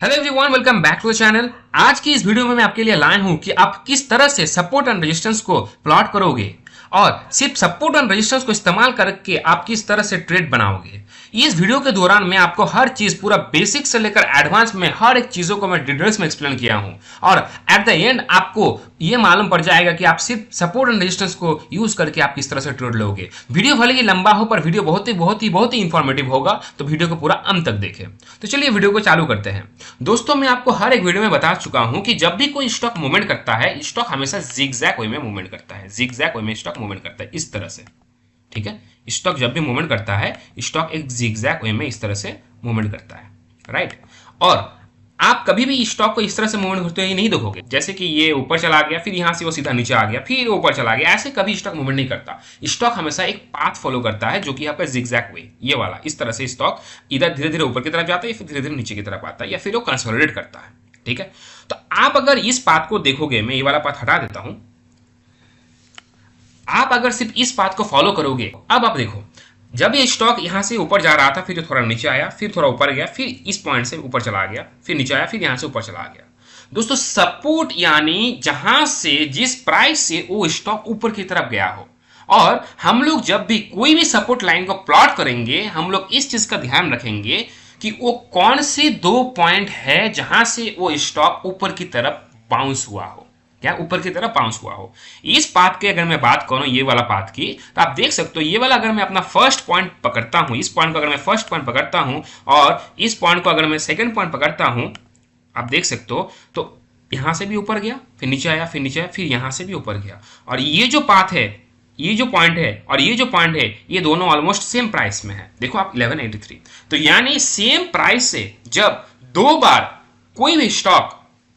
Hello everyone, welcome back to the channel. आज की इस वीडियो में मैं आपके लिए लाया हूं कि आप किस तरह से सपोर्ट एंड रेजिस्टेंस को प्लॉट करोगे और सिर्फ सपोर्ट एंड रेजिस्टेंस को इस्तेमाल करके आप किस तरह से ट्रेड बनाओगे। इस वीडियो के दौरान मैं आपको हर चीज पूरा बेसिक से लेकर एडवांस में हर एक चीजों को मैं डिटेल्स में एक्सप्लेन किया हूं और एट द एंड आपको ये मालूम पड़ जाएगा कि आप सिर्फ सपोर्ट एंड रेजिस्टेंस को यूज करके आप किस तरह से ट्रेड लोगे। वीडियो भले ही लंबा हो पर वीडियो बहुत ही इंफॉर्मेटिव होगा, तो वीडियो को पूरा अंत तक देखें। तो चलिए वीडियो को चालू करते हैं। दोस्तों, मैं आपको हर एक वीडियो में बता चुका हूं कि जब भी कोई स्टॉक मूवमेंट करता है, स्टॉक हमेशा जिगजैग वे में मूवमेंट करता है। जिगजैग वे में स्टॉक मूवमेंट करता है इस तरह से, ठीक है। स्टॉक जब भी मूवमेंट करता है, स्टॉक एक जिगजैग वे में इस तरह से मूवमेंट करता है, राइट। और आप कभी भी स्टॉक को इस तरह से मूवमेंट करते हुए नहीं देखोगे, जैसे कि ये ऊपर चला गया, फिर यहां से वो सीधा नीचे आ गया, फिर ऊपर चला गया। ऐसे कभी स्टॉक मूवमेंट नहीं करता। स्टॉक हमेशा एक पाथ फॉलो करता है, जो कि आपका जिगजैग वे, ये वाला। इस तरह से स्टॉक इधर धीरे धीरे ऊपर की तरफ जाता है, फिर धीरे धीरे नीचे की तरफ आता है, या फिर वो कंसोलिडेट करता है, ठीक है। तो आप अगर इस पाथ को देखोगे, मैं ये वाला पाथ हटा देता हूं, आप अगर सिर्फ इस पाथ को फॉलो करोगे, अब आप देखो, जब ये स्टॉक यहां से ऊपर जा रहा था, फिर थोड़ा नीचे आया, फिर थोड़ा ऊपर गया, फिर इस पॉइंट से ऊपर चला गया, फिर नीचे आया, फिर यहां से ऊपर चला गया। दोस्तों, सपोर्ट यानी जहां से जिस प्राइस से वो स्टॉक ऊपर की तरफ गया हो। और हम लोग जब भी कोई भी सपोर्ट लाइन को प्लॉट करेंगे, हम लोग इस चीज का ध्यान रखेंगे कि वो कौन से दो पॉइंट है जहां से वो स्टॉक ऊपर की तरफ बाउंस हुआ हो, क्या ऊपर की तरफ बाउंस हुआ हो। इस पाथ की अगर मैं बात करूं, ये वाला पाथ की, तो आप देख सकते हो ये वाला अगर मैं अपना फर्स्ट पॉइंट पकड़ता हूं, इस पॉइंट को अगर मैं फर्स्ट पॉइंट पकड़ता हूं और इस पॉइंट को अगर मैं सेकंड पॉइंट पकड़ता हूं, आप देख सकते हो, तो यहां से भी ऊपर गया, फिर नीचे आया, फिर नीचे आया, फिर यहां से भी ऊपर गया। और ये जो पाथ है, ये जो पॉइंट है और ये जो पॉइंट है, ये दोनों ऑलमोस्ट सेम प्राइस में है। देखो आप 1183, तो यानी सेम प्राइस से जब दो बार कोई भी स्टॉक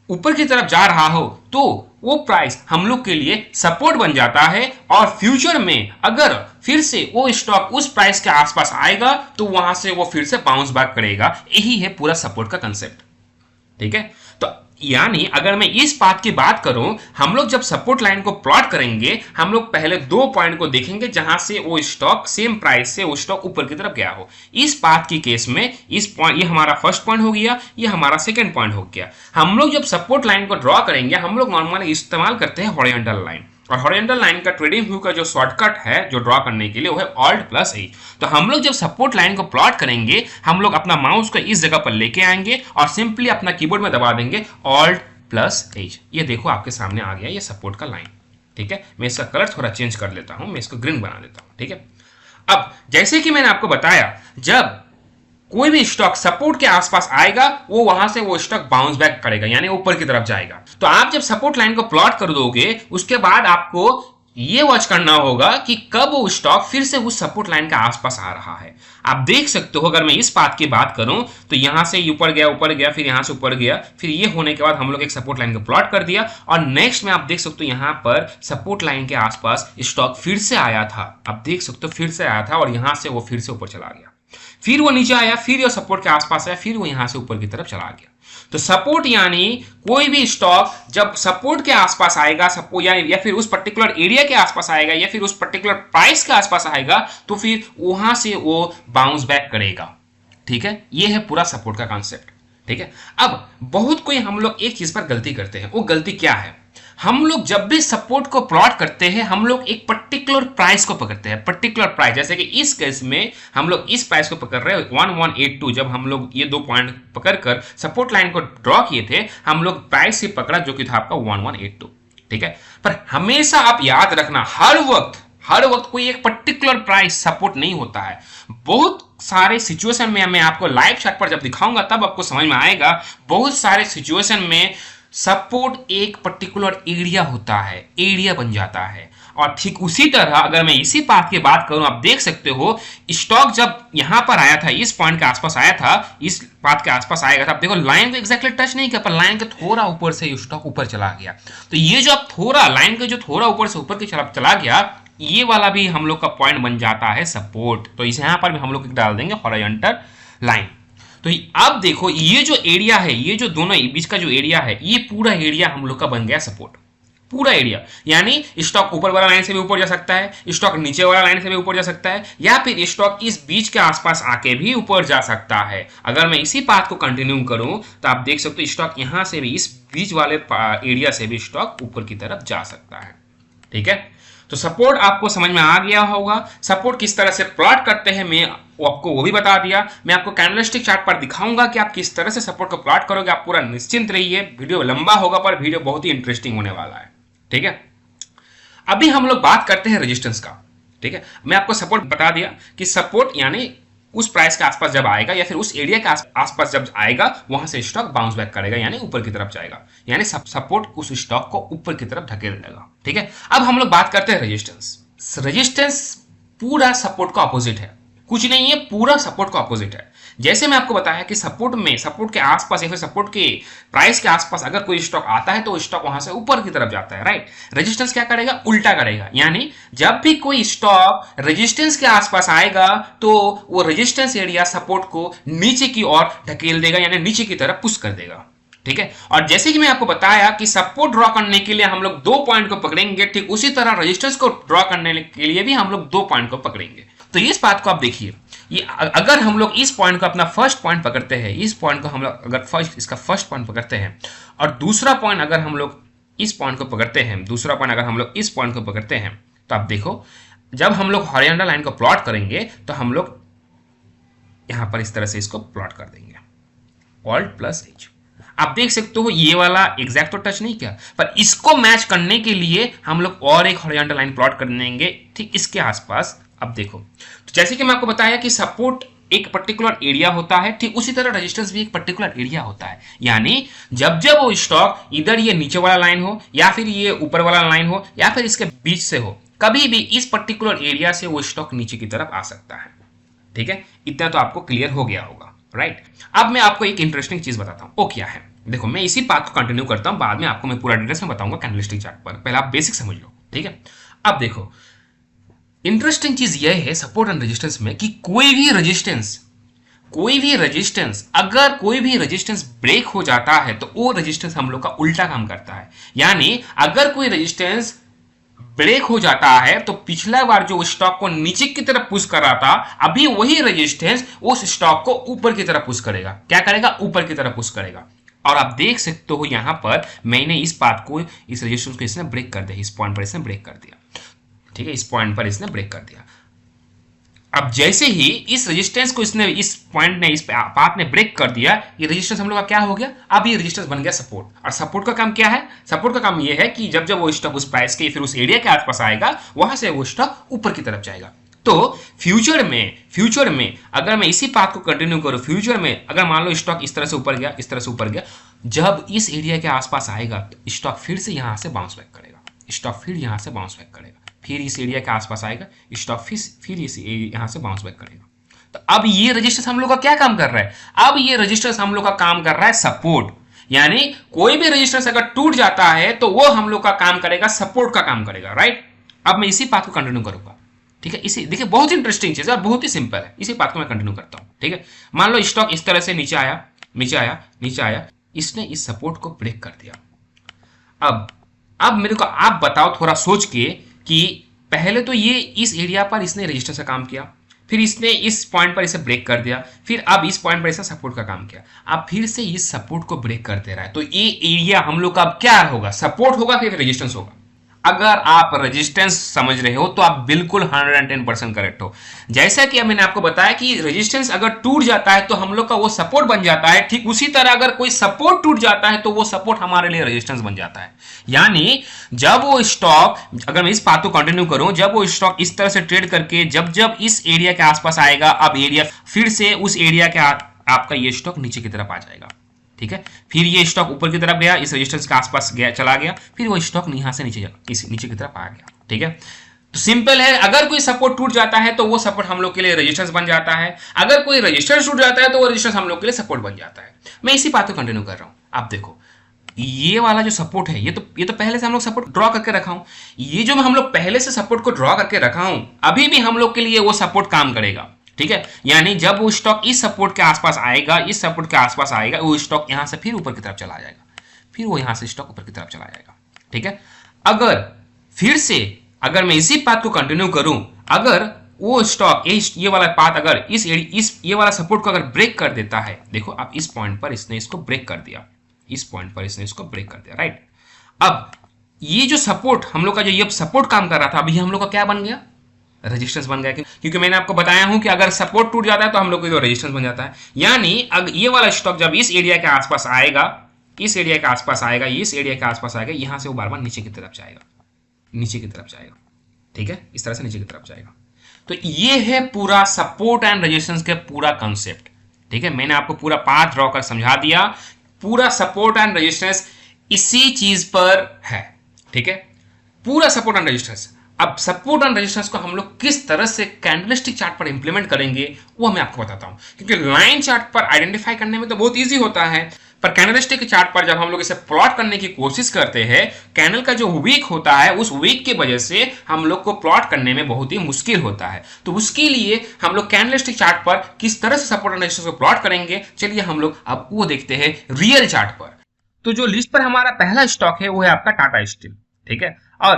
ऊपर की तरफ जा रहा हो, तो वो प्राइस हम लोग के लिए सपोर्ट बन जाता है। और फ्यूचर में अगर फिर से वो स्टॉक उस प्राइस के आसपास आएगा, तो वहां से वो फिर से बाउंस बैक करेगा। यही है पूरा सपोर्ट का कंसेप्ट, ठीक है। तो यानी अगर मैं इस पाथ की बात करूं, हम लोग जब सपोर्ट लाइन को प्लॉट करेंगे, हम लोग पहले दो पॉइंट को देखेंगे जहां से वो स्टॉक सेम प्राइस से वो स्टॉक ऊपर की तरफ गया हो। इस पाथ की केस में इस पॉइंट, ये हमारा फर्स्ट पॉइंट हो गया, ये हमारा सेकंड पॉइंट हो गया। हम लोग जब सपोर्ट लाइन को ड्रॉ करेंगे, हम लोग नॉर्मली इस्तेमाल करते हैं हॉरिजॉन्टल लाइन। और हॉरिजॉन्टल लाइन का ट्रेडिंग व्यू का जो शॉर्टकट है जो ड्रॉ करने के लिए, वो है Alt+H। तो हम लोग जब सपोर्ट लाइन को प्लॉट करेंगे, हम लोग अपना माउस को इस जगह पर लेके आएंगे और सिंपली अपना कीबोर्ड में दबा देंगे Alt+H। ये देखो आपके सामने आ गया ये सपोर्ट का लाइन, ठीक है। मैं इसका कलर थोड़ा चेंज कर लेता हूं, मैं इसको ग्रीन बना देता हूं, ठीक है। अब जैसे कि मैंने आपको बताया, जब कोई भी स्टॉक सपोर्ट के आसपास आएगा, वो वहां से वो स्टॉक बाउंस बैक करेगा, यानी ऊपर की तरफ जाएगा। तो आप जब सपोर्ट लाइन को प्लॉट कर दोगे, उसके बाद आपको ये वॉच करना होगा कि कब वो स्टॉक फिर से उस सपोर्ट लाइन के आसपास आ रहा है। आप देख सकते हो, अगर मैं इस पाथ की बात करूं, तो यहां से ऊपर गया, फिर यहां से ऊपर गया, फिर ये होने के बाद हम लोग एक सपोर्ट लाइन को प्लॉट कर दिया। और नेक्स्ट में आप देख सकते हो, यहां पर सपोर्ट लाइन के आसपास स्टॉक फिर से आया था। आप देख सकते हो फिर से आया था और यहां से वो फिर से ऊपर चला गया, फिर वो नीचे आया, फिर वो सपोर्ट के आसपास आया, फिर वो यहां से ऊपर की तरफ चला गया। तो सपोर्ट यानी कोई भी स्टॉक जब सपोर्ट के आसपास आएगा, सपोर्ट यानी या फिर उस पर्टिकुलर एरिया के आसपास आएगा, या फिर उस पर्टिकुलर प्राइस के आसपास आएगा, तो फिर वहां से वो बाउंस बैक करेगा, ठीक है। ये है पूरा सपोर्ट का कॉन्सेप्ट, ठीक है। अब बहुत कोई हम लोग एक चीज पर गलती करते हैं, वो गलती क्या है? हम लोग जब भी सपोर्ट को प्लॉट करते हैं, हम लोग एक पर्टिकुलर प्राइस को पकड़ते हैं, पर्टिकुलर प्राइस। जैसे कि इस केस में हम लोग इस प्राइस को पकड़ रहे हैं 1182। जब हम लोग ये दो पॉइंट पकड़कर सपोर्ट लाइन को ड्रॉ किए थे, हम लोग प्राइस से पकड़ा जो कि था आपका 1182, ठीक है। पर हमेशा आप याद रखना, हर वक्त कोई एक पर्टिकुलर प्राइस सपोर्ट नहीं होता है। बहुत सारे सिचुएशन में मैं आपको लाइव चार्ट पर जब दिखाऊंगा, तब आपको समझ में आएगा। बहुत सारे सिचुएशन में सपोर्ट एक पर्टिकुलर एरिया होता है, एरिया बन जाता है। और ठीक उसी तरह अगर मैं इसी पाथ की बात करूं, आप देख सकते हो स्टॉक जब यहां पर आया था, इस पॉइंट के आसपास आया था, इस पाथ के आसपास आएगा था, आप देखो लाइन को एग्जैक्टली टच नहीं किया, पर लाइन के थोड़ा ऊपर से स्टॉक ऊपर चला गया। तो ये जो आप थोड़ा लाइन के जो थोड़ा ऊपर से ऊपर की चला गया, ये वाला भी हम लोग का पॉइंट बन जाता है सपोर्ट। तो इस यहां पर भी हम लोग डाल देंगे हॉरिजॉन्टल लाइन। तो अब देखो, ये जो एरिया है, ये जो दोनों बीच का जो एरिया है, ये पूरा एरिया हम लोग का बन गया सपोर्ट। पूरा एरिया, यानी स्टॉक ऊपर वाला लाइन से भी ऊपर जा सकता है, स्टॉक नीचे वाला लाइन से भी ऊपर जा सकता है, या फिर स्टॉक इस बीच के आसपास आके भी ऊपर जा सकता है। अगर मैं इसी पाथ को कंटिन्यू करूं तो आप देख सकते हो स्टॉक यहां से भी इस बीच वाले एरिया से भी स्टॉक ऊपर की तरफ जा सकता है। ठीक है, तो सपोर्ट आपको समझ में आ गया होगा। सपोर्ट किस तरह से प्लॉट करते हैं मैं आपको वो भी बता दिया। मैं आपको कैंडलस्टिक चार्ट पर दिखाऊंगा कि आप किस तरह से सपोर्ट को प्लॉट करोगे। आप पूरा निश्चिंत रहिए, वीडियो लंबा होगा पर वीडियो बहुत ही इंटरेस्टिंग होने वाला है। ठीक है, अभी हम लोग बात करते हैं रेजिस्टेंस का। ठीक है, मैं आपको सपोर्ट बता दिया कि सपोर्ट यानी उस प्राइस के आसपास जब आएगा या फिर उस एरिया के आसपास जब आएगा वहां से स्टॉक बाउंस बैक करेगा, यानी ऊपर की तरफ जाएगा, यानी सपोर्ट उस स्टॉक को ऊपर की तरफ धकेल देगा। ठीक है, अब हम लोग बात करते हैं रेजिस्टेंस। रेजिस्टेंस पूरा सपोर्ट का अपोजिट है, कुछ नहीं है, पूरा सपोर्ट का अपोजिट है। जैसे मैं आपको बताया कि सपोर्ट के आसपास या फिर सपोर्ट के प्राइस के आसपास अगर कोई स्टॉक आता है तो स्टॉक वहां से ऊपर की तरफ जाता है, राइट। रेजिस्टेंस क्या करेगा, उल्टा करेगा, यानी जब भी कोई स्टॉक रेजिस्टेंस के आसपास आएगा तो वो रेजिस्टेंस एरिया सपोर्ट को नीचे की ओर ढकेल देगा, यानी नीचे की तरफ पुश कर देगा। ठीक है, और जैसे कि मैं आपको बताया कि सपोर्ट ड्रॉ करने के लिए हम लोग 2 पॉइंट को पकड़ेंगे, ठीक उसी तरह रेजिस्टेंस को ड्रॉ करने के लिए भी हम लोग 2 पॉइंट को पकड़ेंगे। तो इस बात को आप देखिए, ये अगर हम लोग इस पॉइंट को अपना फर्स्ट पॉइंट पकड़ते हैं, इस पॉइंट को हम लोग अगर इसका फर्स्ट पॉइंट पकड़ते हैं, और दूसरा पॉइंट अगर हम लोग इस पॉइंट को पकड़ते हैं, दूसरा पॉइंट अगर हम लोग इस पॉइंट को पकड़ते हैं, तो आप देखो जब हम लोग हॉरिजॉन्टल लाइन को प्लॉट करेंगे तो हम लोग यहां पर इस तरह से इसको प्लॉट कर देंगे, ऑल्ट प्लस एच। आप देख सकते हो ये वाला एग्जैक्ट तो टच नहीं किया, पर इसको मैच करने के लिए हम लोग और एक हॉरिजॉन्टल लाइन प्लॉट कर देंगे ठीक इसके आसपास। अब देखो, तो जैसे कि मैं आपको बताया कि सपोर्ट एक पर्टिकुलर एरिया होता है, ठीक उसी तरह रेजिस्टेंस भी एक पर्टिकुलर एरिया होता है, यानी जब जब वो स्टॉक इधर ये नीचे वाला लाइन हो या फिर ये ऊपर वाला लाइन हो या फिर इसके बीच से हो, कभी भी इस पर्टिकुलर एरिया से वो स्टॉक नीचे की तरफ आ सकता है। ठीक है, इतना तो आपको क्लियर हो गया होगा, राइट। अब मैं आपको एक इंटरेस्टिंग चीज बताता हूं, वो क्या है। देखो, मैं इसी बात को कंटिन्यू करता हूं, बाद में आपको मैं पूरा डिटेल्स में बताऊंगा कैंडलस्टिक चार्ट पर, पहले आप बेसिक समझ लो। ठीक है, अब देखो इंटरेस्टिंग चीज यह है सपोर्ट एंड रेजिस्टेंस में कि कोई भी रेजिस्टेंस अगर कोई भी रेजिस्टेंस ब्रेक हो जाता है तो वो रेजिस्टेंस हम लोग का उल्टा काम करता है। यानी अगर कोई रेजिस्टेंस ब्रेक हो जाता है तो पिछला बार जो स्टॉक को नीचे की तरफ पुश कर रहा था, अभी वही रेजिस्टेंस उस स्टॉक को ऊपर की तरफ पुश करेगा। क्या करेगा, ऊपर की तरफ पुश करेगा। और आप देख सकते हो यहां पर मैंने इस बात को, इस रेजिस्टेंस को इसने ब्रेक कर दिया, इस पॉइंट पर इसने ब्रेक कर दिया। ठीक है, इस पॉइंट पर इसने ब्रेक कर दिया। अब जैसे ही इस रेजिस्टेंस को इसने, इस पॉइंट ने, इस पाथ ने ब्रेक कर दिया, ये रेजिस्टेंस हम लोग का क्या हो गया, अब ये रेजिस्टेंस बन गया सपोर्ट। और सपोर्ट का काम क्या है, सपोर्ट का काम ये है कि जब जब वो स्टॉक उस प्राइस के फिर उस एरिया के आसपास आएगा, वहां से वो स्टॉक ऊपर की तरफ जाएगा। तो फ्यूचर में अगर मैं इसी पाथ को कंटिन्यू करूं, फ्यूचर में अगर मान लो स्टॉक इस तरह से ऊपर गया, इस तरह से ऊपर गया, जब इस एरिया के आसपास आएगा तो स्टॉक फिर से यहां से बाउंस बैक करेगा, स्टॉक फिर यहां से बाउंस बैक करेगा, फिर इस एरिया के आसपास आएगा, स्टॉक फिर इस यहां से बाउंस बैक करेगा। तो अब ये रजिस्टर्स हम लोग का क्या काम कर रहा है, अब ये रजिस्टर्स हम लोग का काम कर रहा है सपोर्ट। यानी कोई भी रजिस्टर्स अगर टूट जाता है तो वो हम लोग का काम करेगा, सपोर्ट का काम करेगा, राइट। अब मैं इसी बात को कंटिन्यू करूंगा। ठीक है, इसी देखिए बहुत इंटरेस्टिंग चीज है और बहुत ही सिंपल है, इसी बात को मैं कंटिन्यू करता हूं। ठीक है, मान लो स्टॉक इस तरह से नीचे आया, इसने इस सपोर्ट को ब्रेक कर दिया। अब मेरे को आप बताओ थोड़ा सोच के कि पहले तो ये इस एरिया पर इसने रजिस्टर से काम किया, फिर इसने इस पॉइंट पर इसे ब्रेक कर दिया, फिर अब इस पॉइंट पर इसने सपोर्ट का काम किया, अब फिर से इस सपोर्ट को ब्रेक कर दे रहा है। तो ये एरिया हम लोग का अब क्या होगा, सपोर्ट होगा फिर रेजिस्टेंस होगा। अगर आप रेजिस्टेंस समझ रहे हो तो आप बिल्कुल 110% करेक्ट हो। जैसा कि मैंने आपको बताया कि रेजिस्टेंस अगर टूट जाता है तो हम लोग का वो सपोर्ट बन जाता है, ठीक उसी तरह अगर कोई सपोर्ट टूट जाता है तो वो सपोर्ट हमारे लिए रेजिस्टेंस बन जाता है। यानी जब वो स्टॉक, अगर मैं इस बात को कंटिन्यू करूं, जब वो स्टॉक इस तरह से ट्रेड करके जब इस एरिया के आसपास आएगा, अब एरिया फिर से उस एरिया के आपका ये स्टॉक नीचे की तरफ आ जाएगा। ठीक है, फिर ये स्टॉक ऊपर की तरफ गया, इस रेजिस्टेंस के आसपास गया, चला गया, फिर वो स्टॉक यहां से नीचे की तरफ आ गया। ठीक है, तो सिंपल है, अगर कोई सपोर्ट टूट जाता है तो वो सपोर्ट हम लोग के लिए रेजिस्टेंस बन जाता है, अगर कोई रेजिस्टेंस टूट जाता है तो वो रेजिस्टेंस हम लोग के लिए सपोर्ट बन जाता है। मैं इसी बात को कंटिन्यू कर रहा हूं। आप देखो ये वाला जो सपोर्ट है, ये तो पहले से हम लोग सपोर्ट ड्रॉ करके रखा हूं, ये जो हम लोग पहले से सपोर्ट को ड्रॉ करके रखा हूं, अभी भी हम लोग के लिए वो सपोर्ट काम करेगा। ठीक है, यानी जब वो स्टॉक इस सपोर्ट के आसपास आएगा, इस सपोर्ट के आसपास आएगा, वो स्टॉक यहां से फिर ऊपर की तरफ चला जाएगा, फिर वो यहां से स्टॉक ऊपर की तरफ चला जाएगा। ठीक है, अगर फिर से अगर मैं इसी पाथ को कंटिन्यू करूं, अगर वो स्टॉक ये वाला पाथ अगर इस ये वाला सपोर्ट को अगर ब्रेक कर देता है, देखो अब इस पॉइंट पर इसने इसको ब्रेक कर दिया, इस पॉइंट पर इसने इसको ब्रेक कर दिया, राइट। अब ये जो सपोर्ट हम लोग का, जो ये सपोर्ट काम कर रहा था, अभी हम लोग का क्या बन गया, रेजिस्टेंस बन गया। क्योंकि मैंने आपको बताया हूं कि अगर सपोर्ट टूट जाता है तो हम लोग को रेजिस्टेंस बन जाता है। यानी अगर ये वाला स्टॉक जब इस एरिया के आसपास आएगा, इस एरिया के आसपास आएगा, इस एरिया के आसपास आएगा, यहां से वो बार बार नीचे की तरफ जाएगा, नीचे की तरफ जाएगा, ठीक है, इस तरह से नीचे की तरफ जाएगा। तो ये है पूरा सपोर्ट एंड रेजिस्टेंस के पूरा कॉन्सेप्ट, ठीक है। मैंने आपको पूरा पाथ ड्रॉ कर समझा दिया, पूरा सपोर्ट एंड रेजिस्टेंस इसी चीज पर है, ठीक है, पूरा सपोर्ट एंड रेजिस्टेंस। अब सपोर्ट एंड रेजिस्टेंस को हम लोग किस तरह से कैंडलस्टिक चार्ट पर इंप्लीमेंट करेंगे वो मैं आपको बताता हूं, क्योंकि लाइन चार्ट पर आइडेंटिफाई करने में तो बहुत इजी होता है, पर कैंडलस्टिक चार्ट पर जब हम लोग इसे प्लॉट करने की कोशिश करते हैं, कैंडल का जो वीक होता है उस वीक की वजह से हम लोग को प्लॉट करने में बहुत ही मुश्किल होता है। तो उसके लिए हम लोग कैंडलस्टिक चार्ट पर किस तरह से सपोर्ट एंड रेजिस्टेंस को प्लॉट करेंगे, चलिए हम लोग अब वो देखते हैं रियल चार्ट पर। तो जो लिस्ट पर हमारा पहला स्टॉक है वो है आपका टाटा स्टील, ठीक है। और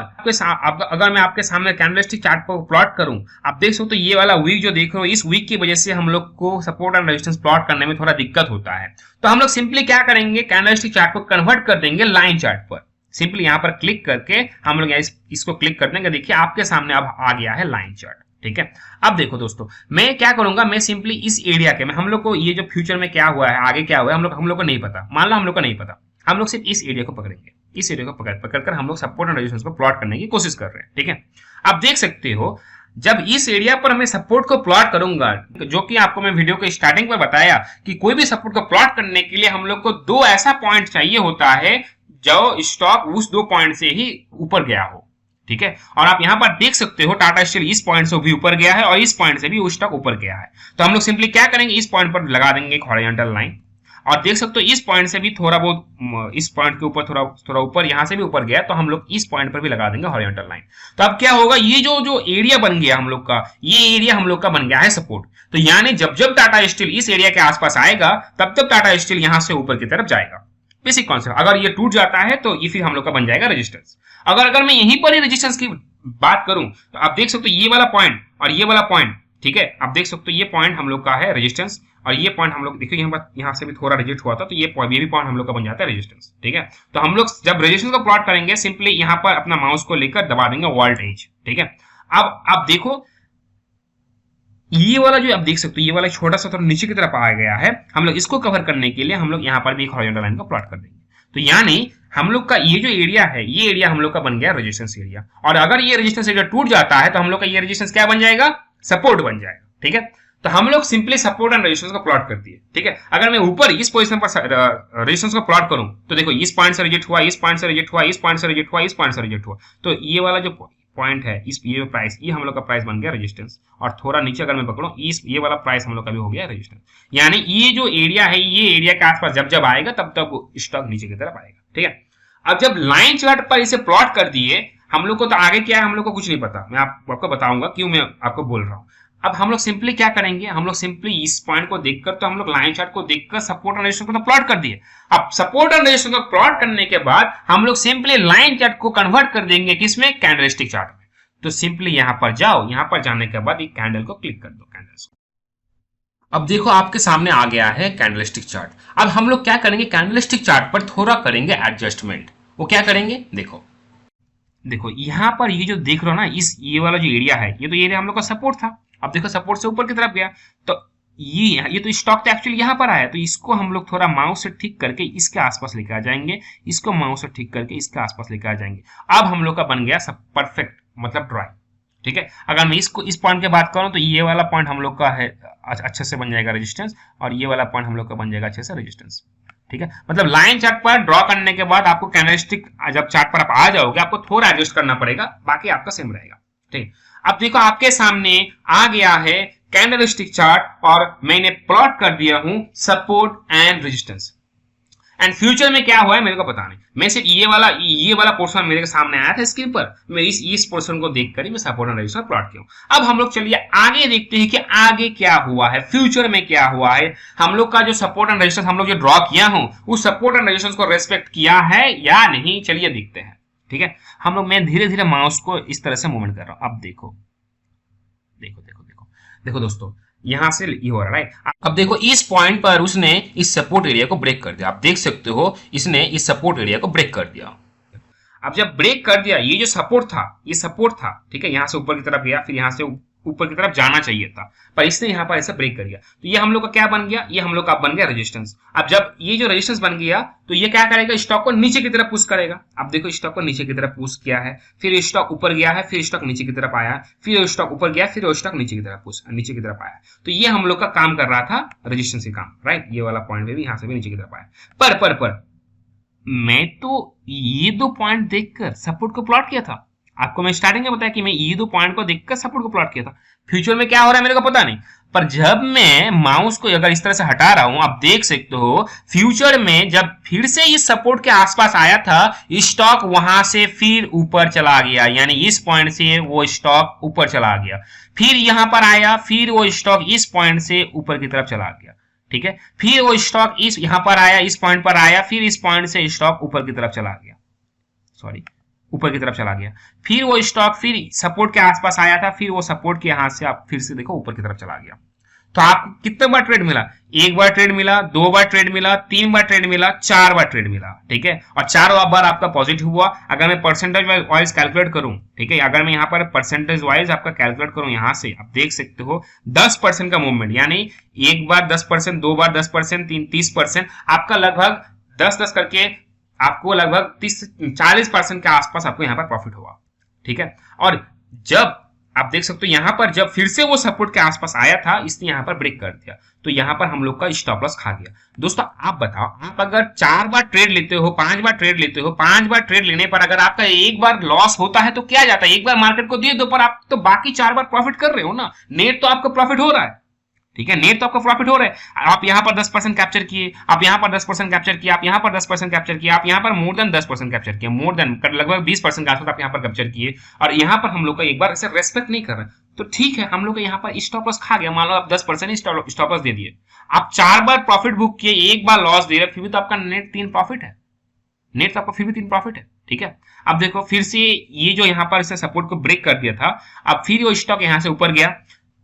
अगर मैं आपके सामने कैंडलस्टिक चार्ट को प्लॉट करूं, आप देख सकते हो ये वाला वीक जो देख रहे हो, इस वीक की वजह से हम लोग को सपोर्ट एंड रेजिस्टेंस प्लॉट करने में थोड़ा दिक्कत होता है। तो हम लोग सिंपली क्या करेंगे, कैंडलस्टिक चार्ट को कन्वर्ट कर देंगे लाइन चार्ट पर। सिंपली यहां पर क्लिक करके हम लोग इसको क्लिक कर देंगे, देखिए आपके सामने अब आ गया है लाइन चार्ट, ठीक है। अब देखो दोस्तों, मैं क्या करूंगा, मैं सिंपली इस एरिया के में हम लोग को ये जो फ्यूचर में क्या हुआ है, आगे क्या हुआ है, हम लोग को नहीं पता, मान लो हम लोग को नहीं पता, हम लोग सिर्फ इस एरिया को पकड़ेंगे, इस एरिया को पकड़कर हम लोग सपोर्ट एंड रेजिस्टेंस को प्लॉट करने की कोशिश कर रहे हैं, ठीक है। आप देख सकते हो जब इस एरिया पर मैं सपोर्ट को प्लॉट करूंगा, जो कि आपको मैं वीडियो के स्टार्टिंग में बताया कि कोई भी सपोर्ट को प्लॉट करने के लिए हम लोग को दो ऐसा पॉइंट चाहिए होता है जो स्टॉक उस दो पॉइंट से ही ऊपर गया हो, ठीक है। और आप यहां पर देख सकते हो टाटा स्टील इस पॉइंट से भी ऊपर गया है और इस पॉइंट से भी वो स्टॉक ऊपर गया है। तो हम लोग सिंपली क्या करेंगे, इस पॉइंट पर लगा देंगे एक हॉरिजॉन्टल लाइन, और देख सकते हो इस पॉइंट से भी थोड़ा बहुत, इस पॉइंट के ऊपर थोड़ा ऊपर, यहां से भी ऊपर गया, तो हम लोग इस पॉइंट पर भी लगा देंगे हॉरिजॉन्टल लाइन। तो अब क्या होगा, ये जो एरिया बन गया हम लोग का, ये एरिया हम लोग का बन गया है सपोर्ट। तो यानी जब जब टाटा स्टील इस एरिया के आसपास आएगा, तब तब टाटा स्टील यहां से ऊपर की तरफ जाएगा। Basic concept. अगर ये टूट जाता है तो ये फिर हम लोग का बन जाएगा रेजिस्टेंस। अगर मैं यहीं पर ही रेजिस्टेंस की बात करूं, तो आप देख सकते हो ये वाला पॉइंट और ये वाला पॉइंट, ठीक है, आप देख सकते हो ये पॉइंट हम लोग का है रेजिस्टेंस, और ये पॉइंट हम लोग देखिए यहाँ से भी थोड़ा रिजेक्ट हुआ था, तो ये भी पॉइंट हम लोग का बन जाता है रेजिस्टेंस, ठीक है। तो हम लोग जब रेजिस्टेंस को प्लॉट करेंगे, सिंपली यहाँ पर अपना माउस को लेकर दबा देंगे वोल्टेज, ठीक है। अब आप देखो ये वाला जो आप देख सकते हो, ये वाला छोटा सा थोड़ा नीचे की तरफ आ गया है, हम लोग इसको कवर करने के लिए हम लोग यहाँ पर भी एक हॉरिजॉन्टल लाइन को प्लॉट कर देंगे। तो यानी हम लोग का ये जो एरिया है, ये एरिया हम लोग का बन गया रेजिस्टेंस एरिया, और अगर ये रेजिस्टेंस एरिया टूट जाता है तो हम लोग का ये रेजिस्टेंस क्या बन जाएगा, सपोर्ट बन जाएगा, ठीक है। तो हम लोग सिंपली सपोर्ट एंड रेजिस्टेंस को प्लॉट कर दिए, ठीक है। अगर मैं ऊपर इस पोजीशन पर रेजिस्टेंस को प्लॉट करूं, तो देखो इस पॉइंट से रिजेक्ट हुआ, इस पॉइंट से रिजेक्ट हुआ, इस पॉइंट से रिजेक्ट हुआ, इस पॉइंट से रिजेक्ट हुआ, तो ये वाला जो पॉइंट है, इस ये प्राइस, ये हम लोग का प्राइस बन गया रेजिस्टेंस, और थोड़ा नीचे अगर मैं पकड़ूं, इस ये वाला प्राइस हम लोग का भी हो गया रेजिस्टेंस। यानी ये जो एरिया है, ये एरिया के आसपास जब जब आएगा तब तब स्टॉक नीचे की तरफ आएगा, ठीक है। अब जब लाइन चार्ट पर इसे प्लॉट कर दिए, हम लोग को तो आगे क्या है हम लोग को कुछ नहीं पता, मैं आपको बताऊंगा क्यों मैं आपको बोल रहा हूं। अब हम लोग सिंपली क्या करेंगे, हम लोग सिंपली इस पॉइंट को देखकर, तो हम लोग लाइन चार्ट को देखकर सपोर्ट एंड रेजिस्टेंस को तो प्लॉट कर दिए। अब सपोर्ट एंड रेजिस्टेंस को प्लॉट करने के बाद हम लोग सिंपली लाइन चार्ट को कन्वर्ट कर देंगे किसमें, कैंडलस्टिक चार्ट में। तो सिंपली यहां पर जाओ, यहां पर जाने के बाद एक कैंडल को क्लिक कर दो, कैंडल्स को। अब देखो आपके सामने आ गया है कैंडलस्टिक चार्ट। अब हम लोग क्या करेंगे, कैंडलस्टिक चार्ट पर थोड़ा करेंगे एडजस्टमेंट। वो क्या करेंगे, देखो यहां पर ये जो देख रहे हो ना, ये वाला जो एरिया है, ये तो एरिया हम लोग का सपोर्ट था। अब देखो सपोर्ट से ऊपर की तरफ गया, तो ये तो स्टॉक तो एक्चुअली यहां पर आया, तो इसको हम लोग थोड़ा माउस से ठीक करके इसके आसपास लेकर आ जाएंगे, इसको माउस से ठीक करके इसके आसपास लेकर आ जाएंगे। अब हम लोग का बन गया सब परफेक्ट, मतलब ड्राई, ठीक है। अगर मैं इसको इस पॉइंट की बात करूं, तो ये वाला पॉइंट हम लोग का है अच्छे से बन जाएगा रेजिस्टेंस, और ये वाला पॉइंट हम लोग का बन जाएगा अच्छे से रेजिस्टेंस, ठीक है। मतलब लाइन चार्ट पर ड्रॉ करने के बाद आपको कैंडलस्टिक जब चार्ट पर आप आ जाओगे, आपको थोड़ा एडजस्ट करना पड़ेगा, बाकी आपका सेम रहेगा, ठीक। अब देखो आपके सामने आ गया है कैंडलस्टिक चार्ट, और मैंने प्लॉट कर दिया हूं support and resistance. And future में क्या हुआ है मेरे को पता नहीं, मैं सिर्फ ये वाला पोर्शन मेरे सामने आया था स्क्रीन पर, मैं इस पोर्शन को देखकर ही मैं सपोर्ट एंड रेजिस्टेंस प्लॉट किया। अब हम लोग चलिए आगे देखते हैं कि आगे क्या हुआ है, फ्यूचर में क्या हुआ है। हम लोग का जो सपोर्ट एंड रेजिस्टेंस हम लोग जो ड्रॉ किया हूं, उस सपोर्ट एंड रेजिस्टेंस को रेस्पेक्ट किया है या नहीं, चलिए देखते हैं, ठीक है। मैं धीरे धीरे माउस को इस तरह से मूवमेंट कर रहा हूं। अब देखो देखो देखो देखो देखो दोस्तों, यहां से ये हो रहा है राइट। अब देखो इस पॉइंट पर उसने इस सपोर्ट एरिया को ब्रेक कर दिया। आप देख सकते हो इसने इस सपोर्ट एरिया को ब्रेक कर दिया। अब जब ब्रेक कर दिया, ये जो सपोर्ट था, ये सपोर्ट था, ठीक है, यहां से ऊपर की तरफ गया, फिर यहां से ऊपर की तरफ जाना चाहिए था, पर इसने यहां पर ऐसे ब्रेक कर दिया। तो ये हम लोग का क्या बन गया, ये हम लोग का बन गया रेजिस्टेंस। अब जब ये जो रेजिस्टेंस बन गया तो ये क्या करेगा, स्टॉक को नीचे की तरफ पुश करेगा। अब देखो स्टॉक को नीचे की तरफ पुश किया है, फिर स्टॉक ऊपर गया है, फिर स्टॉक नीचे की तरफ आया, फिर स्टॉक ऊपर गया, फिर स्टॉक नीचे की तरफ पुश नीचे की तरफ आया। तो ये हम लोग का काम कर रहा था, रेजिस्टेंस का काम, राइट। ये वाला पॉइंट भी यहां से भी नीचे की तरफ आया। पर मैं तो ये दो पॉइंट देखकर सपोर्ट को प्लॉट किया था। आपको मैं स्टार्टिंग में बताया कि मैं ये दो पॉइंट को देखकर सपोर्ट को प्लॉट किया था। फ्यूचर में क्या हो रहा है मेरे को पता नहीं, पर जब मैं माउस को अगर इस तरह से हटा रहा हूं, आप देख सकते हो फ्यूचर में जब फिर से इस सपोर्ट के आसपास आया था, स्टॉक वहां से फिर ऊपर चला गया, यानी इस पॉइंट से वो स्टॉक ऊपर चला गया, फिर यहां पर आया, फिर वो स्टॉक इस पॉइंट से ऊपर की तरफ चला गया, ठीक है। फिर वो स्टॉक इस यहां पर आया, इस पॉइंट पर आया, फिर इस पॉइंट से स्टॉक ऊपर की तरफ चला गया, ऊपर की तरफ चला गया। फिर वो स्टॉक फिर सपोर्ट के आसपास आया था, फिर वो सपोर्ट के यहां से आप फिर से देखो ऊपर की तरफ चला गया। तो आपको कितने बार ट्रेड मिला, एक बार ट्रेड मिला, दो बार ट्रेड मिला, तीन बार ट्रेड मिला, चार बार ट्रेड मिला, ठीक है। और चारों बार आपका पॉजिटिव हुआ। अगर मैं परसेंटेज वाइज कैलकुलेट करूं, ठीक है, अगर मैं यहां पर परसेंटेज वाइज आपका कैलकुलेट करूं, यहां से आप देख सकते हो 10% का मूवमेंट, यानी एक बार 10%, दो बार 10%, 30%, आपका लगभग 10-10 करके आपको लगभग 30-40% के आसपास आपको यहां पर प्रॉफिट हुआ, ठीक है। और जब आप देख सकते हो यहां पर जब फिर से वो सपोर्ट के आसपास आया था, इसने यहां पर ब्रेक कर दिया, तो यहां पर हम लोग का स्टॉप लॉस खा गया। दोस्तों आप बताओ, आप अगर 4 बार ट्रेड लेते हो, 5 बार ट्रेड लेते हो, 5 बार ट्रेड लेने पर अगर आपका एक बार लॉस होता है तो क्या जाता है, एक बार मार्केट को दे दो, पर आप तो बाकी 4 बार प्रॉफिट कर रहे हो ना। नेट तो आपका प्रॉफिट हो रहा है, ठीक है, नेट तो आपका प्रॉफिट हो रहा है। आप यहां पर 10% कैप्चर किए, आप यहां पर 10% कैप्चर किए, आप यहां पर 10% कैप्चर किए, आप यहां पर मोर देन 10% कैप्चर किए, मोर देन लगभग 20% के आसपास आप यहां पर कैप्चर किए, और यहां पर हम लोग का एक बार ऐसे रेस्पेक्ट नहीं कर रहे, तो ठीक है, हम लोग का यहां पर स्टॉप लॉस खा गया। मान लो आप 10% स्टॉप लॉस दे दिए, आप 4 बार प्रॉफिट बुक किए, एक बार लॉस दे रहे, फिर भी तो आपका नेट 3 प्रॉफिट है, नेट तो आपका फिर भी 3 प्रॉफिट है, ठीक है। अब देखो फिर से ये जो यहां पर इसे सपोर्ट को ब्रेक कर दिया था, अब फिर वो स्टॉक यहां से ऊपर गया,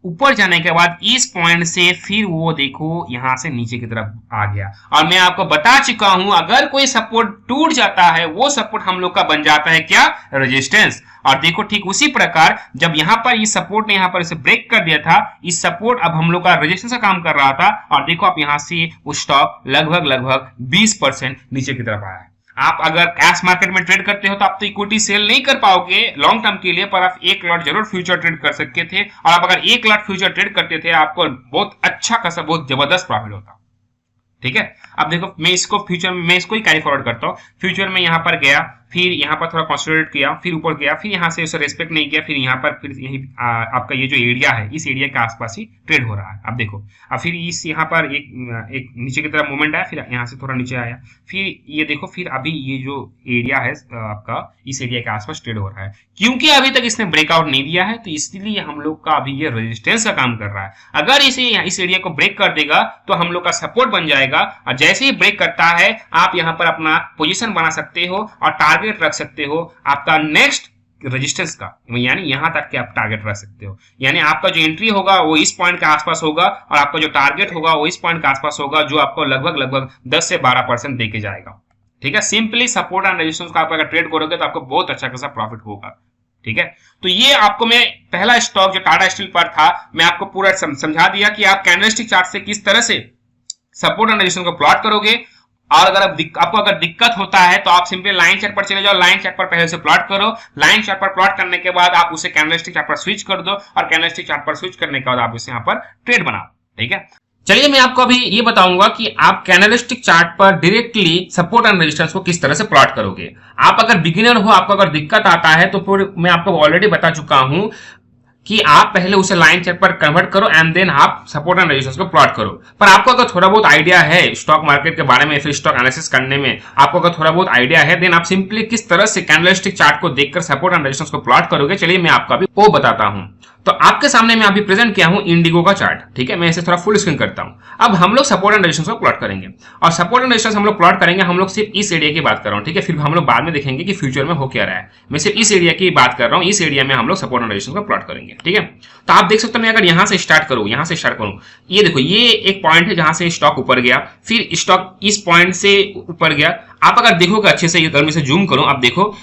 ऊपर जाने के बाद इस पॉइंट से फिर वो देखो यहां से नीचे की तरफ आ गया। और मैं आपको बता चुका हूं, अगर कोई सपोर्ट टूट जाता है, वो सपोर्ट हम लोग का बन जाता है क्या, रेजिस्टेंस। और देखो ठीक उसी प्रकार जब यहां पर ये सपोर्ट ने यहां पर इसे ब्रेक कर दिया था, इस सपोर्ट अब हम लोग का रेजिस्टेंस का काम कर रहा था, और देखो आप यहां से वो स्टॉक लगभग 20% नीचे की तरफ आया है। आप अगर कैश मार्केट में ट्रेड करते हो तो आप तो इक्विटी सेल नहीं कर पाओगे लॉन्ग टर्म के लिए, पर आप 1 लॉट जरूर फ्यूचर ट्रेड कर सकते थे, और आप अगर 1 लॉट फ्यूचर ट्रेड करते थे आपको बहुत अच्छा खासा बहुत जबरदस्त प्रॉफिट होता, ठीक है। अब देखो मैं इसको फ्यूचर में मैं इसको ही कैरी फॉरवर्ड करता हूं। फ्यूचर में यहां पर गया, फिर यहां पर थोड़ा कंसोलिडेट किया, फिर ऊपर गया, फिर यहां से उसे रेस्पेक्ट नहीं किया, फिर यहां पर फिर यही आपका ये जो एरिया है, इस एरिया के आसपास ही ट्रेड हो रहा है। अब देखो अब फिर इस यहां पर एक नीचे की तरफ मूवमेंट आया, फिर यहां से थोड़ा नीचे आया, फिर ये देखो फिर अभी ये जो एरिया है आपका, इस एरिया के आसपास ट्रेड हो रहा है। क्योंकि अभी तक इसने ब्रेकआउट नहीं दिया है, तो इसलिए हम लोग का अभी ये रेजिस्टेंस का काम कर रहा है। अगर इसे इस एरिया को ब्रेक कर देगा तो हम लोग का सपोर्ट बन जाएगा, और जैसे ही ब्रेक करता है आप यहां पर अपना पोजीशन बना सकते हो और टारगेट रख सकते हो आपका नेक्स्ट रेजिस्टेंस का, यानी यहां तक के आप टारगेट रख सकते हो। यानी आपका जो एंट्री होगा वो इस पॉइंट के आसपास होगा, और आपका जो टारगेट होगा वो इस पॉइंट के आसपास होगा, जो आपको लगभग 10 से 12% देके जाएगा, ठीक है। सिंपली सपोर्ट एंड रेजिस्टेंस का आप अगर ट्रेड करोगे तो आपको बहुत अच्छा खासा प्रॉफिट होगा, ठीक है। तो ये आपको मैं पहला स्टॉक जो टाटा स्टील पर था, मैं आपको पूरा समझा दिया कि आप कैंडलस्टिक चार्ट से किस तरह से सपोर्ट एंड रेजिस्टेंस को प्लॉट करोगे। और अगर आपको अगर दिक्कत होता है तो आप सिंपली लाइन चार्ट पर चले जाओ, लाइन चार्ट पर पहले से प्लॉट करो, लाइन चार्ट पर प्लॉट करने के बाद आप उसे कैंडलस्टिक चार्ट पर स्विच कर दो, और कैंडलस्टिक चार्ट पर स्विच करने के बाद आप उसे यहां पर ट्रेड बनाओ, ठीक है। चलिए मैं आपको अभी ये बताऊंगा कि आप कैंडलस्टिक चार्ट पर डायरेक्टली सपोर्ट एंड रेजिस्टेंस को किस तरह से प्लॉट करोगे। आप अगर बिगिनर हो, आपको अगर दिक्कत आता है, तो फिर मैं आपको ऑलरेडी बता चुका हूं कि आप पहले उसे लाइन चार्ट पर कन्वर्ट करो एंड देन आप सपोर्ट एंड रेजिस्टेंस को प्लॉट करो। पर आपको अगर थोड़ा बहुत आइडिया है स्टॉक मार्केट के बारे में, फिर स्टॉक एनालिसिस करने में आपको अगर थोड़ा बहुत आइडिया है, देन आप सिंपली किस तरह से कैंडलस्टिक चार्ट को देखकर सपोर्ट एंड रेजिस्टेंस को प्लॉट करोगे, चलिए मैं आपको अभी वो बताता हूं। तो आपके सामने मैं अभी प्रेजेंट किया हूं इंडिगो का चार्ट, ठीक है। मैं इसे थोड़ा फुल स्क्रीन करता हूं। अब हम लोग सपोर्ट एंड रेजिस्टेंस को प्लॉट करेंगे, और सपोर्ट एंड रेजिस्टेंस हम लोग प्लॉट करेंगे, हम लोग सिर्फ इस एरिया की बात कर रहा हूं, ठीक है। फिर हम लोग बाद में देखेंगे कि फ्यूचर में हो क्या रहा है। मैं सिर्फ इस एरिया की बात कर रहा हूं, इस एरिया में हम लोग सपोर्ट एंड रेजिस्टेंस को प्लॉट करेंगे, ठीक है। तो आप देख सकते हो, मैं अगर यहां से स्टार्ट करूं, ये देखो, ये एक पॉइंट है जहां से स्टॉक ऊपर गया, फिर स्टॉक इस पॉइंट से ऊपर गया। आप अगर देखोगे अच्छे से, अगर मैं इसे जूम करूं, आप देखो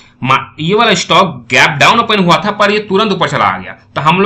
ये वाला स्टॉक गैप डाउन ओपन हुआ था, पर ये तुरंत ऊपर चला आ गया। तो हम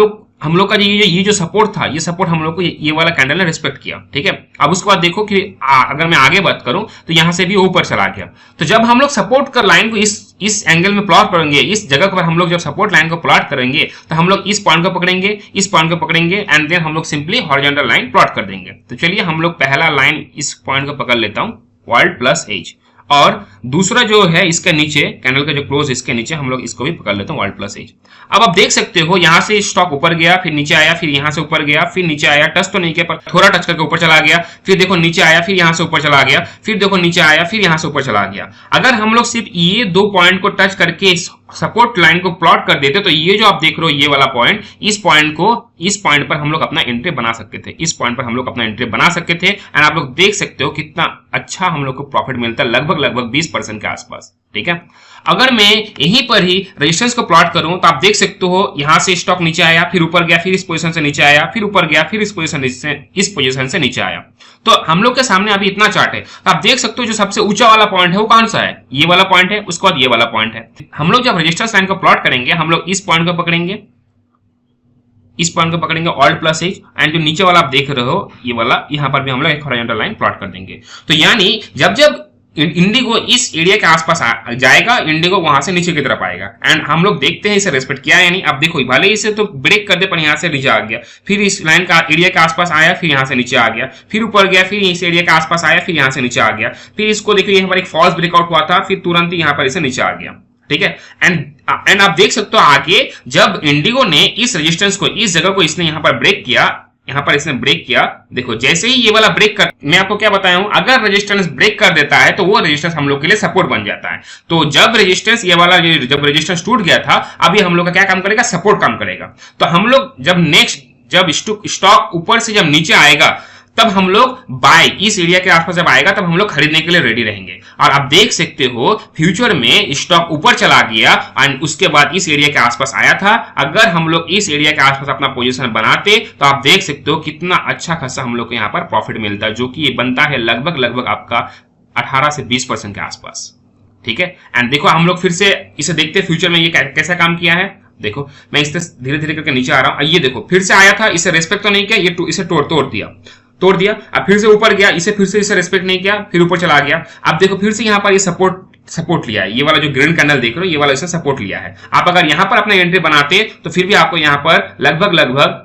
लोग का ये जो सपोर्ट था, ये सपोर्ट हम लोग को ये वाला कैंडल ने रिस्पेक्ट किया, ठीक है। अब उसके बाद देखो कि अगर मैं आगे बात करूं तो यहां से भी ऊपर चला गया। तो जब हम लोग सपोर्ट कर लाइन को इस एंगल में प्लॉट करेंगे, इस जगह पर हम लोग जब सपोर्ट लाइन को प्लॉट करेंगे, तो हम लोग इस पॉइंट को पकड़ेंगे, इस पॉइंट को पकड़ेंगे, एंड देन हम लोग सिंपली हॉरिजॉन्टल लाइन प्लॉट कर देंगे। तो चलिए हम लोग पहला लाइन इस पॉइंट को पकड़ लेता हूं, वर्ल्ड प्लस एज, और दूसरा जो है इसके नीचे कैंडल का जो क्लोज इसके नीचे हम लोग इसको भी पकड़ लेते हैं, वर्ल्ड प्लस एज। अब आप देख सकते हो यहां से स्टॉक ऊपर गया, फिर नीचे आया, फिर यहां से ऊपर गया, फिर नीचे आया, टच तो नहीं किया पर थोड़ा टच करके ऊपर चला गया, फिर देखो नीचे आया, फिर यहां से ऊपर चला गया, फिर देखो नीचे आया, फिर यहां से ऊपर चला गया। अगर हम लोग सिर्फ ये दो पॉइंट को टच करके सपोर्ट लाइन को प्लॉट कर देते, तो ये जो आप देख रहे हो ये वाला पॉइंट, इस पॉइंट पर हम लोग अपना एंट्री बना सकते थे, इस पॉइंट पर हम लोग अपना एंट्री बना सकते थे। एंड आप लोग देख सकते हो कितना अच्छा हम लोग को प्रॉफिट मिलता है, लगभग 20% के आसपास, ठीक है। अगर मैं यहीं पर ही रेजिस्टेंस को प्लॉट करूं तो आप देख सकते हो यहां से स्टॉक नीचे आया, फिर ऊपर गया, फिर इस पोजीशन से नीचे आया, फिर ऊपर गया, फिर इस पोजीशन से नीचे आया। तो हम लोग के सामने अभी इतना चार्ट है, तो आप देख सकते हो जो सबसे ऊंचा वाला पॉइंट है वो कौन सा है, ये वाला पॉइंट है, उसके बाद ये वाला पॉइंट है। हम लोग जब रेजिस्टेंस लाइन को प्लॉट करेंगे, हम लोग इस पॉइंट को पकड़ेंगे, इस पॉइंट को पकड़ेंगे, ऑल्ट प्लस एज, एंड जो नीचे वाला आप देख रहे हो ये वाला, यहां पर भी हम लोग एक हॉरिजॉन्टल लाइन प्लॉट कर देंगे। तो यानी जब इंडिगो इस एरिया के आसपास जाएगा, इंडिगो वहां से नीचे की तरफ आएगा, एंड हम लोग देखते हैं इसे रेस्पेक्ट किया, यानी अब देखो भले इसे तो ब्रेक कर दे पर यहां से नीचे आ गया, फिर इस लाइन का एरिया के आसपास आया, फिर यहां से नीचे आ गया, फिर ऊपर गया, फिर इस एरिया के आसपास आया, फिर यहां से नीचे आ गया, फिर इसको देखिए यहां पर एक फॉल्स ब्रेकआउट हुआ था, फिर तुरंत ही यहां पर इसे नीचे आ गया, ठीक है। एंड आप देख सकते हो आगे जब इंडिगो ने इस रेजिस्टेंस को, इस जगह को इसने यहां पर ब्रेक किया, यहां पर इसने ब्रेक किया, देखो जैसे ही ये वाला ब्रेक कर, मैं आपको क्या बताया हूं, अगर रेजिस्टेंस ब्रेक कर देता है तो वो रेजिस्टेंस हम लोग के लिए सपोर्ट बन जाता है। तो जब रेजिस्टेंस ये वाला जब रेजिस्टेंस टूट गया था, अभी हम लोग का क्या काम करेगा, सपोर्ट काम करेगा। तो हम लोग जब स्टॉक ऊपर से जब नीचे आएगा, तब हम लोग बाय, इस एरिया के आसपास जब आएगा तब हम लोग खरीदने के लिए रेडी रहेंगे। और आप देख सकते हो फ्यूचर में स्टॉक ऊपर चला गया और उसके बाद इस एरिया के आसपास आया था। अगर हम लोग इस एरिया के आसपास अपना पोजीशन बनाते तो आप देख सकते हो कितना अच्छा खासा हम लोग को यहाँ पर प्रॉफिट मिलता है, जो कि ये बनता है लगभग आपका 18 से 20% के आसपास, ठीक है। एंड देखो हम लोग फिर से इसे देखते हैं फ्यूचर में ये कैसा काम किया है। देखो मैं इसे धीरे धीरे करके नीचे आ रहा हूं, ये देखो फिर से आया था, इसे रेस्पेक्ट तो नहीं किया, ये इसे तोड़ दिया, अब फिर से ऊपर गया, इसे रेस्पेक्ट नहीं किया, फिर ऊपर चला गया। अब देखो फिर से यहां पर ये सपोर्ट लिया है, ये वाला जो ग्रीन कैंडल देख रहे हो, ये वाला इसे सपोर्ट लिया है। आप अगर यहां पर अपना एंट्री बनाते तो फिर भी आपको यहां पर लगभग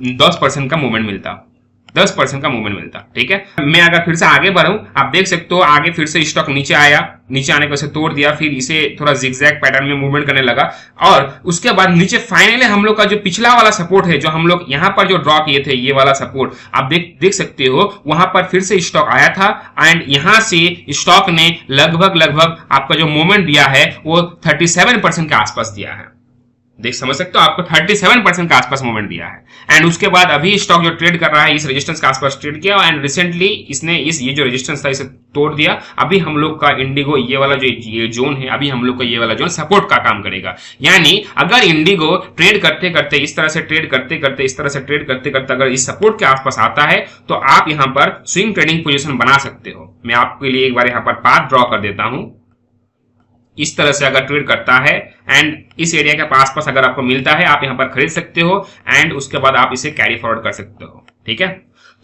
10% का मूवमेंट मिलता, 10% का मूवमेंट मिलता, ठीक है। मैं अगर फिर से आगे बढ़ूं, आप देख सकते हो आगे फिर से स्टॉक नीचे आया, नीचे आने को इसे तोड़ दिया, फिर इसे थोड़ा जिगजैग पैटर्न में मूवमेंट करने लगा, और उसके बाद नीचे फाइनली हम लोग का जो पिछला वाला सपोर्ट है, जो हम लोग यहां पर जो ड्रॉ किए थे, ये वाला सपोर्ट आप देख सकते हो, वहां पर फिर से स्टॉक आया था, एंड यहां से स्टॉक ने लगभग आपका जो मूवमेंट दिया है वो 37% के आसपास दिया है। समझ सकते हो, आपको 37% के आसपास मूवमेंट दिया है। एंड उसके बाद अभी स्टॉक जो ट्रेड कर रहा है इस रेजिस्टेंस के आसपास ट्रेड किया, एंड रिसेंटली इसने ये जो रेजिस्टेंस था इसे तोड़ दिया। अभी हम लोग का इंडिगो ये वाला जो ये जोन है, अभी हम लोग का ये वाला जोन सपोर्ट का काम करेगा। यानी अगर इंडिगो ट्रेड करते करते इस तरह से ट्रेड करते करते अगर इस सपोर्ट के आसपास आता है, तो आप यहां पर स्विंग ट्रेडिंग पोजीशन बना सकते हो। मैं आपके लिए एक बार यहां पर पाथ ड्रॉ कर देता हूं। इस तरह से अगर ट्रेड करता है एंड इस एरिया के पास अगर आपको मिलता है, आप यहां पर खरीद सकते हो, एंड उसके बाद आप इसे कैरी फॉरवर्ड कर सकते हो, ठीक है।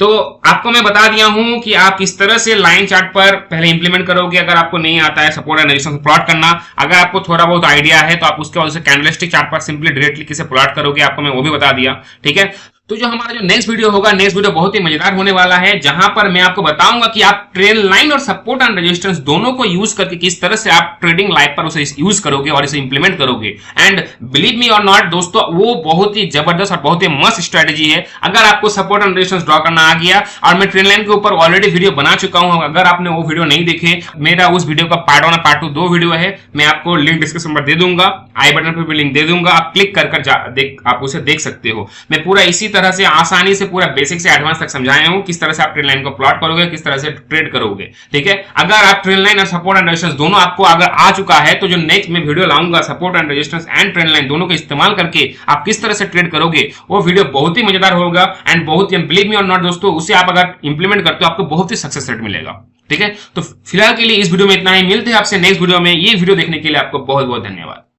तो आपको मैं बता दिया हूं कि आप किस तरह से लाइन चार्ट पर पहले इंप्लीमेंट करोगे। अगर आपको नहीं आता है सपोर्ट एंड रेजिस्टेंस प्लॉट करना, अगर आपको थोड़ा बहुत आइडिया है तो आप उसके बाद कैंडलस्टिक चार्ट पर सिंपली डायरेक्टली किसे प्लॉट करोगे, आपको मैं वो भी बता दिया, ठीक है। तो जो हमारा जो नेक्स्ट वीडियो होगा, नेक्स्ट वीडियो बहुत ही मजेदार होने वाला है, जहां पर मैं आपको बताऊंगा कि आप ट्रेंड लाइन और सपोर्ट एंड रेजिस्टेंस दोनों को यूज करके किस तरह से आप ट्रेडिंग लाइफ पर उसे यूज करोगे और इसे इंप्लीमेंट करोगे। एंड बिलीव मी और नॉट दोस्तों, वो बहुत ही जबरदस्त और बहुत ही मस्त स्ट्रेटेजी है। अगर आपको सपोर्ट एंड रेजिस्टेंस ड्रॉ करना आ गया, और मैं ट्रेंड लाइन के ऊपर ऑलरेडी वीडियो बना चुका हूं, अगर आपने वो वीडियो नहीं देखे, मेरा उस वीडियो का पार्ट 1 और पार्ट 2 दो वीडियो है, मैं आपको लिंक डिस्क्रिप्शन में दे दूंगा, आई बटन पर भी लिंक दे दूंगा, आप क्लिक कर आप उसे देख सकते हो। मैं पूरा इसी तरह से आसानी से पूरा बेसिक से एडवांस तक समझाया हूं, किस तरह से आप ट्रेंड लाइन को प्लॉट करोगे, किस तरह से ट्रेड करोगे। ठीक है, अगर आप ट्रेंड लाइन और सपोर्ट एंड रेजिस्टेंस दोनों आपको अगर आ चुका है, तो जो नेक्स्ट मैं वीडियो लाऊंगा support and resistance and trend line दोनों का इस्तेमाल करके आप किस तरह से ट्रेड करोगे, वो वीडियो बहुत ही मजेदार होगा। एंड बहुत ही, बिलीव मी और नॉट दोस्तों, उसे आप अगर इंप्लीमेंट करते हो आपको बहुत ही सक्सेस रेट मिलेगा। ठीक है, तो फिलहाल के लिए इस वीडियो में इतना ही, मिलते हैं आपसे नेक्स्ट वीडियो में। ये वीडियो देखने के लिए आपको बहुत बहुत धन्यवाद।